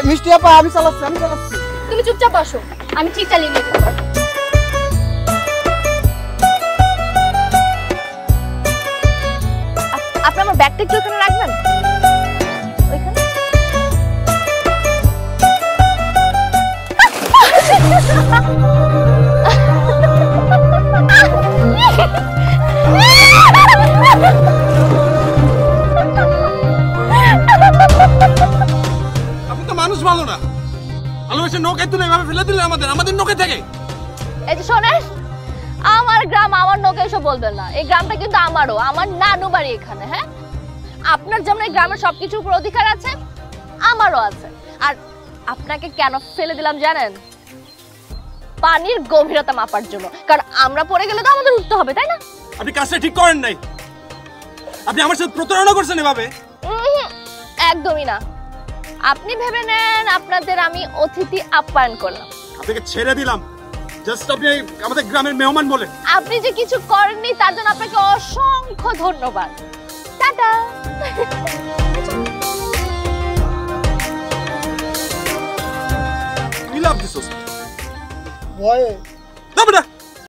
মিষ্টি আপা আমি চালাচ্ছি তুমি চুপচাপ বসো, আমি ঠিক চালিয়ে নিয়ে যাবো। আপনি আমার ব্যাগটা একটু ওখানে রাখবেন, ওইখানে। আপনি তো মানুষ ভালো না, ভালোবেসে নৌকায় তুলে এভাবে ফেলে দিলে আমাদের নৌকা থেকে। এই যে শোনেন, আমার গ্রাম আমার নৌকা এসব বলবেন না। এই গ্রামটা কিন্তু আমারও, আমার নানু বাড়ি এখানে। হ্যাঁ, আপনার যেমন এই গ্রামের সবকিছুর উপর অধিকার আছে, আমারও আছে। আর আপনাকে কেন ফেলে দিলাম জানেন? পানির গভীরতা মাপার জন্য, কারণ আমরা পড়ে গেলে তো আমাদের উঠতে হবে, তাই না? আপনি কাজটা ঠিক করেন নাই, আপনি আমার সাথে প্রতারণা করছেন এভাবে। একদমই না। আপনি ভেবে নেন আপনাদের আমি অতিথি আপ্যায়ন করলাম, আপনাকে ছেড়ে দিলাম জাস্ট আপনি আমাদের গ্রামের মেহমান বলে। আপনি যে কিছু করেননি তার জন্য আপনাকে অসংখ্য ধন্যবাদ। টাটা। তুই লাভ দিছস ভয়ে না বেটা।